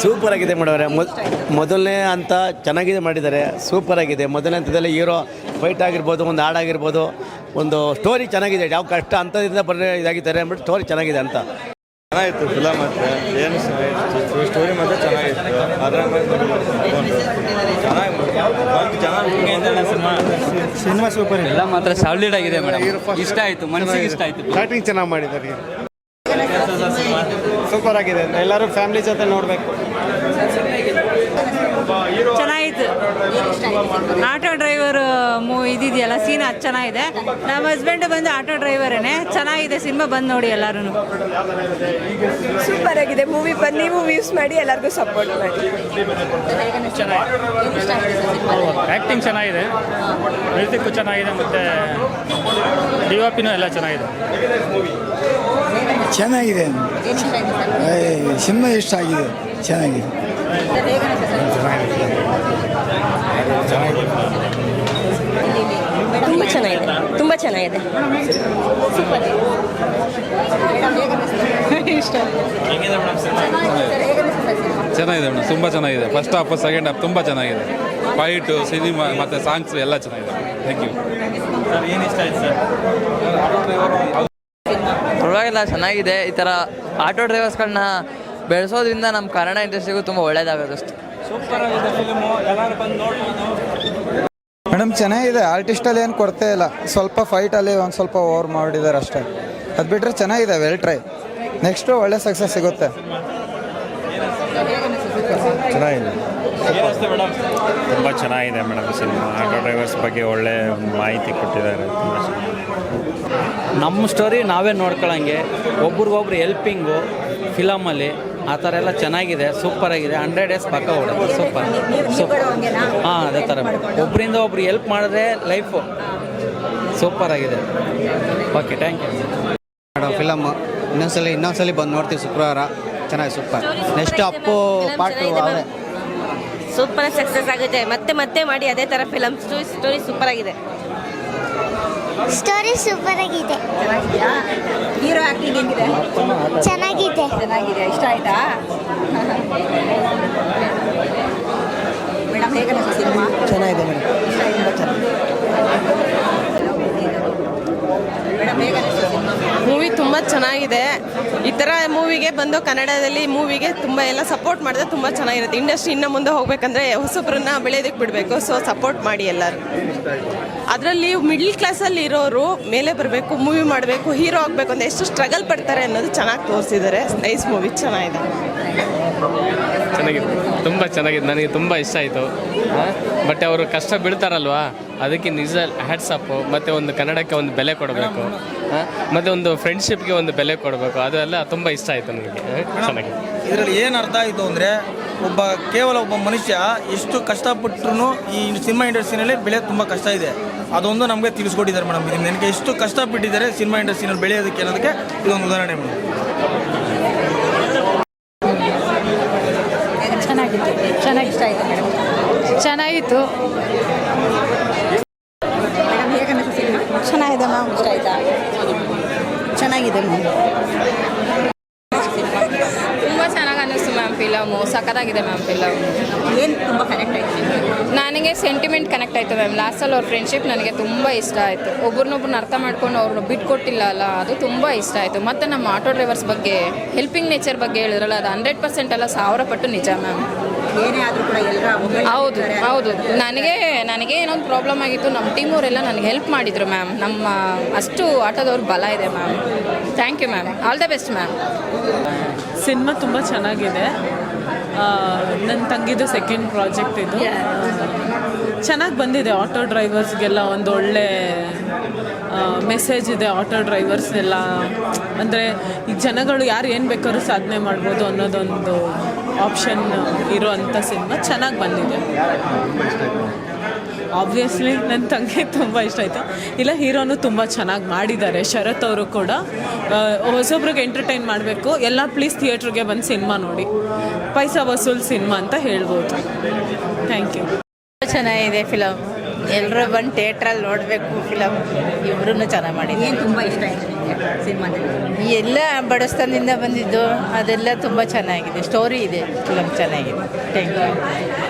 Super ಆಗಿದೆ ಮೇಡವ್ರೆ. ಮೊದಲನೇ ಅಂತ ಚೆನ್ನಾಗಿದೆ ಮಾಡಿದ್ದಾರೆ, ಸೂಪರ್ ಆಗಿದೆ. ಮೊದಲನೇ ಹಂತದಲ್ಲಿ ಹೀರೋ ಫೈಟ್ ಆಗಿರ್ಬೋದು, ಒಂದು ಹಾಡಾಗಿರ್ಬೋದು, ಒಂದು ಸ್ಟೋರಿ ಚೆನ್ನಾಗಿದೆ. ಯಾವ ಕಷ್ಟ ಅಂಥದ್ರಿಂದ ಬರೋ ಇದಾಗಿದ್ದಾರೆ ಅಂದ್ಬಿಟ್ಟು ಸ್ಟೋರಿ ಚೆನ್ನಾಗಿದೆ ಅಂತ. ಚೆನ್ನಾಗಿತ್ತು ಫಿಲಮ್ ಮಾತ್ರ, ಏನು ಸ್ಟೋರಿ ಮಾತ್ರ ಚೆನ್ನಾಗಿತ್ತು. ಸಿನಿಮಾ ಸೂಪರ್ ಎಲ್ಲ ಮಾತ್ರ ಸಾಲಿಡ್ ಆಗಿದೆ ಮೇಡಮ್, ಇಷ್ಟ ಆಯಿತು, ಮನಸ್ಸಿಗೆ ಇಷ್ಟ ಆಯಿತು. ಸ್ಟಾರ್ಟಿಂಗ್ ಚೆನ್ನಾಗಿ ಮಾಡಿದ್ದಾರೆ, ಸೂಪರ್ ಆಗಿದೆ. ಎಲ್ಲರೂ ಫ್ಯಾಮಿಲಿ ಜೊತೆ ನೋಡಬೇಕು. ಚೆನ್ನಾಗಿತ್ತು. ಆಟೋ ಡ್ರೈವರ್ ಇದೆಯಲ್ಲ ಸೀನ್ ಅದು ಚೆನ್ನಾಗಿದೆ. ನಮ್ಮ ಹಸ್ಬೆಂಡ್ ಬಂದು ಆಟೋ ಡ್ರೈವರೇನೆ. ಚೆನ್ನಾಗಿದೆ ಸಿನಿಮಾ, ಬಂದು ನೋಡಿ ಎಲ್ಲರೂ. ಸೂಪರ್ ಆಗಿದೆ ಮೂವಿ. ಬಂದು ನೀವು ವ್ಯೂಸ್ ಮಾಡಿ, ಎಲ್ಲರಿಗೂ ಸಪೋರ್ಟ್ ಮಾಡಿ. ಆ್ಯಕ್ಟಿಂಗ್ ಚೆನ್ನಾಗಿದೆ, ಮ್ಯೂಸಿಕ್ಕು ಚೆನ್ನಾಗಿದೆ, ಮತ್ತು ಡಿಒಪಿನೂ ಎಲ್ಲ ಚೆನ್ನಾಗಿದೆ. ಚೆನ್ನಾಗಿದೆ, ಸಿನಿಮಾ ಇಷ್ಟ ಆಗಿದೆ, ಚೆನ್ನಾಗಿದೆ. ತುಂಬ ಚೆನ್ನಾಗಿದೆ, ತುಂಬ ಚೆನ್ನಾಗಿದೆ. ಚೆನ್ನಾಗಿದೆ ಮೇಡಮ್, ತುಂಬ ಚೆನ್ನಾಗಿದೆ. ಫಸ್ಟ್ ಹಾಫ್ ಸೆಕೆಂಡ್ ಹಾಫ್ ತುಂಬ ಚೆನ್ನಾಗಿದೆ. ಫೈಟು, ಸಿನಿಮಾ ಮತ್ತು ಸಾಂಗ್ಸು ಎಲ್ಲ ಚೆನ್ನಾಗಿದೆ. Thank you sir. ಏನು ಇಷ್ಟ ಆಯ್ತು ಸರ್? ಪರವಾಗಿಲ್ಲ, ಚೆನ್ನಾಗಿದೆ. ಈ ಥರ ಆಟೋ ಡ್ರೈವರ್ಸ್ಗಳನ್ನ ಬೆಳೆಸೋದ್ರಿಂದ ನಮ್ಮ ಕನ್ನಡ ಇಂಡಸ್ಟ್ರಿಗೂ ತುಂಬ ಒಳ್ಳೇದಾಗೋದು ಅಷ್ಟೇ. ಸೂಪರ್ ಆಗಿದೆ ಫಿಲ್ಮು, ಎಲ್ಲರೂ ಬಂದು ನೋಡ್ಬೋದು. ಮೇಡಮ್ ಚೆನ್ನಾಗಿದೆ. ಆರ್ಟಿಸ್ಟಲ್ಲಿ ಏನು ಕೊರತೆ ಇಲ್ಲ. ಸ್ವಲ್ಪ ಫೈಟಲ್ಲಿ ಒಂದು ಸ್ವಲ್ಪ ಓವರ್ ಮಾಡಿದ್ದಾರೆ ಅಷ್ಟೇ. ಅದು ಬಿಟ್ಟರೆ ಚೆನ್ನಾಗಿದೆ, ವೆಲ್ ಟ್ರೈ. ನೆಕ್ಸ್ಟು ಒಳ್ಳೆ ಸಕ್ಸಸ್ ಸಿಗುತ್ತೆ. ಚೆನ್ನಾಗಿದೆ, ತುಂಬ ಚೆನ್ನಾಗಿದೆ ಮೇಡಮ್ ಸಿನಿಮಾ. ಆಟೋ ಡ್ರೈವರ್ಸ್ ಬಗ್ಗೆ ಒಳ್ಳೆ ಮಾಹಿತಿ ಕೊಟ್ಟಿದ್ದಾರೆ. ನಮ್ಮ ಸ್ಟೋರಿ ನಾವೇ ನೋಡ್ಕೊಳ್ಳಂಗೆ, ಒಬ್ರಿಗೊಬ್ರು ಹೆಲ್ಪಿಂಗು ಫಿಲಮಲ್ಲಿ ಆ ಥರ ಎಲ್ಲ ಚೆನ್ನಾಗಿದೆ, ಸೂಪರಾಗಿದೆ. 100 ಡೇಸ್ ಪಕ್ಕ ಹೊಡೆದು ಸೂಪರ್. ಹಾಂ, ಅದೇ ಥರ ಒಬ್ಬರಿಂದ ಒಬ್ರು ಹೆಲ್ಪ್ ಮಾಡಿದ್ರೆ ಲೈಫು ಸೂಪರಾಗಿದೆ. Okay, thank you madam. Film ಇನ್ನೊಂದ್ಸಲಿ ಬಂದು ನೋಡ್ತೀವಿ ಶುಕ್ರವಾರ. ಚೆನ್ನಾಗಿ ಸೂಪರ್. ನೆಕ್ಸ್ಟ್ ಅಪ್ಪು ಪಾರ್ಟ್ ಅವರೇ ಸೂಪರ್ ಸಕ್ಸಸ್ ಆಗುತ್ತೆ. ಮತ್ತೆ ಮತ್ತೆ ಮಾಡಿ ಅದೇ ಥರ ಫಿಲಮ್. ಸ್ಟೋರಿ ಸೂಪರ್ ಆಗಿದೆ. ಸ್ಟೋರಿ ಸೂಪರ್ ಆಗಿದೆ. ಹೀರೋ ಆಕ್ಟಿಂಗ್ ಹೆಂಗಿದೆ? ಚೆನ್ನಾಗಿದೆ. ಇಷ್ಟ ಆಯ್ತಾ ಮೇಡಮ್? ಹೇಗೆ ಸಿನಿಮಾ? ಚೆನ್ನಾಗಿದೆ ಮೇಡಮ್. ಮೂವಿ ತುಂಬ ಚೆನ್ನಾಗಿದೆ. ಈ ಥರ ಮೂವಿಗೆ ಬಂದು ಕನ್ನಡದಲ್ಲಿ ಮೂವಿಗೆ ತುಂಬ ಎಲ್ಲ ಸಪೋರ್ಟ್ ಮಾಡಿದ್ರೆ ತುಂಬ ಚೆನ್ನಾಗಿರುತ್ತೆ. ಇಂಡಸ್ಟ್ರಿ ಇನ್ನು ಮುಂದೆ ಹೋಗ್ಬೇಕಂದ್ರೆ ಹೊಸಬ್ರನ್ನ ಬೆಳೆಯೋದಕ್ಕೆ ಬಿಡಬೇಕು. ಸೊ ಸಪೋರ್ಟ್ ಮಾಡಿ ಎಲ್ಲರೂ. ಅದರಲ್ಲಿ ಮಿಡ್ಲ್ ಕ್ಲಾಸಲ್ಲಿ ಇರೋರು ಮೇಲೆ ಬರಬೇಕು, ಮೂವಿ ಮಾಡಬೇಕು, ಹೀರೋ ಆಗಬೇಕು ಅಂತ ಎಷ್ಟು ಸ್ಟ್ರಗಲ್ ಪಡ್ತಾರೆ ಅನ್ನೋದು ಚೆನ್ನಾಗಿ ತೋರಿಸಿದ್ದಾರೆ. ನೈಸ್ ಮೂವಿ, ಚೆನ್ನಾಗಿದೆ. ಚೆನ್ನಾಗಿದೆ, ತುಂಬ ಚೆನ್ನಾಗಿದೆ. ನನಗೆ ತುಂಬ ಇಷ್ಟ ಆಯಿತು. ಬಟ್ ಅವರು ಕಷ್ಟ ಬೀಳ್ತಾರಲ್ವಾ, ಅದಕ್ಕೆ ನಿಜ ಹ್ಯಾಟ್ಸಪ್ಪು. ಮತ್ತು ಒಂದು ಕನ್ನಡಕ್ಕೆ ಒಂದು ಬೆಲೆ ಕೊಡಬೇಕು, ಮತ್ತು ಒಂದು ಫ್ರೆಂಡ್ಶಿಪ್ಗೆ ಒಂದು ಬೆಲೆ ಕೊಡಬೇಕು. ಅದೆಲ್ಲ ತುಂಬ ಇಷ್ಟ ಆಯಿತು ನನಗೆ. ಚೆನ್ನಾಗಿದೆ. ಇದರಲ್ಲಿ ಏನು ಅರ್ಥ ಆಯಿತು ಅಂದರೆ, ಕೇವಲ ಒಬ್ಬ ಮನುಷ್ಯ ಎಷ್ಟು ಕಷ್ಟಪಟ್ಟರು ಈ ಸಿನಿಮಾ ಇಂಡಸ್ಟ್ರಿನಲ್ಲಿ ಬೆಳೆ ತುಂಬ ಕಷ್ಟ ಇದೆ. ಅದೊಂದು ನಮಗೆ ತಿಳಿಸ್ಕೊಟ್ಟಿದ್ದಾರೆ ಮೇಡಮ್. ಇದು ನನಗೆ ಎಷ್ಟು ಕಷ್ಟಪಟ್ಟಿದ್ದಾರೆ ಸಿನಿಮಾ ಇಂಡಸ್ಟ್ರಿನಲ್ಲಿ ಬೆಳೆಯೋದಕ್ಕೆ ಅನ್ನೋದಕ್ಕೆ ಇದೊಂದು ಉದಾಹರಣೆ ಮೇಡಮ್. ಚೆನ್ನಾಗಿ ಇಷ್ಟ ಆಯಿತು ಮೇಡಮ್. ಚೆನ್ನಾಗಿತ್ತು. ಮೇಡಮ್ ಹೇಗೆ ಅನಿಸ್ತು ಸಿನಿಮಾ? ಚೆನ್ನಾಗಿದೆ ಮ್ಯಾಮ್. ಇಷ್ಟ ಆಯ್ತಾ? ಚೆನ್ನಾಗಿದೆ ಮ್ಯಾಮ್. ತುಂಬ ಚೆನ್ನಾಗಿ ಅನ್ನಿಸ್ತು ಮ್ಯಾಮ್ ಫಿಲಮು. ಸಖತ್ತಾಗಿದೆ ಮ್ಯಾಮ್ ಫಿಲಮ್. ಏನು ತುಂಬ ಕನೆಕ್ಟ್ ಆಯಿತು? ನನಗೆ ಸೆಂಟಿಮೆಂಟ್ ಕನೆಕ್ಟ್ ಆಯಿತು ಮ್ಯಾಮ್. ಲಾಸ್ಟಲ್ಲಿ ಅವ್ರ ಫ್ರೆಂಡ್ಶಿಪ್ ನನಗೆ ತುಂಬ ಇಷ್ಟ ಆಯಿತು. ಒಬ್ರನ್ನೊಬ್ರನ್ನ ಅರ್ಥ ಮಾಡ್ಕೊಂಡು ಅವ್ರನ್ನ ಬಿಟ್ಕೊಟ್ಟಿಲ್ಲ ಅಲ್ಲ, ಅದು ತುಂಬ ಇಷ್ಟ ಆಯಿತು. ಮತ್ತು ನಮ್ಮ ಆಟೋ ಡ್ರೈವರ್ಸ್ ಬಗ್ಗೆ, ಹೆಲ್ಪಿಂಗ್ ನೇಚರ್ ಬಗ್ಗೆ ಹೇಳಿದ್ರಲ್ಲ, ಅದು 100% ಅಲ್ಲ, 1000 ಪಟ್ಟು ನಿಜ ಮ್ಯಾಮ್. ಏನೇ ಆದರೂ ಕೂಡ ಎಲ್ಲರ ಹೌದು. ನನಗೆ ಏನೊಂದು ಪ್ರಾಬ್ಲಮ್ ಆಗಿತ್ತು, ನಮ್ಮ ಟೀಮವರೆಲ್ಲ ನನಗೆ ಹೆಲ್ಪ್ ಮಾಡಿದರು ಮ್ಯಾಮ್. ನಮ್ಮ ಅಷ್ಟು ಆಟೋದವ್ರ ಬಲ ಇದೆ ma'am. Thank you ma'am. All the best ma'am. Cinema ತುಂಬ ಚೆನ್ನಾಗಿದೆ. ನನ್ನ ತಂಗಿದು ಸೆಕೆಂಡ್ ಪ್ರಾಜೆಕ್ಟ್ ಇದು. ಚೆನ್ನಾಗಿ ಬಂದಿದೆ. ಆಟೋ ಡ್ರೈವರ್ಸ್ಗೆಲ್ಲ ಒಂದು ಒಳ್ಳೆ ಮೆಸೇಜ್ ಇದೆ. ಆಟೋ ಡ್ರೈವರ್ಸ್ ಎಲ್ಲ ಅಂದರೆ ಈಗ ಜನಗಳು ಯಾರು ಏನು ಬೇಕಾದ್ರೂ ಸಾಧನೆ ಮಾಡ್ಬೋದು ಅನ್ನೋದೊಂದು ಆಪ್ಷನ್ ಇರೋವಂಥ ಸಿನಿಮಾ ಚೆನ್ನಾಗಿ ಬಂದಿದೆ. ಆಬ್ವಿಯಸ್ಲಿ ನನ್ನ ತಂಗಿ ತುಂಬ ಇಷ್ಟ ಆಯಿತು. ಇಲ್ಲ, ಹೀರೋನು ತುಂಬ ಚೆನ್ನಾಗಿ ಮಾಡಿದ್ದಾರೆ. ಶರತ್ ಅವರು ಕೂಡ ಹೊಸೊಬ್ರಿಗೆ ಎಂಟರ್ಟೈನ್ ಮಾಡಬೇಕು. ಎಲ್ಲ ಪ್ಲೀಸ್ ಥಿಯೇಟ್ರಿಗೆ ಬಂದು ಸಿನಿಮಾ ನೋಡಿ. ಪೈಸಾ ವಸೂಲ್ ಸಿನಿಮಾ ಅಂತ ಹೇಳ್ಬೋದು. Thank you. ಚೆನ್ನಾಗಿದೆ ಫಿಲಮ್. ಎಲ್ಲರೂ ಬಂದು ಥಿಯೇಟ್ರಲ್ಲಿ ನೋಡಬೇಕು ಫಿಲಮ್. ಇಬ್ಬರೂ ಚೆನ್ನಾಗಿ ಮಾಡಿದ್ದಾರೆ. ಏನು ತುಂಬ ಇಷ್ಟ ಆಯಿತು? ನಿಮಗೆ ಸಿನಿಮಾದಲ್ಲಿ? ಎಲ್ಲ ಬಡಸ್ತಾನದಿಂದ ಬಂದಿದ್ದು ಅದೆಲ್ಲ ತುಂಬ ಚೆನ್ನಾಗಿದೆ, ಸ್ಟೋರಿ ಇದೆ, ಫಿಲಮ್ ಚೆನ್ನಾಗಿದೆ. Thank you.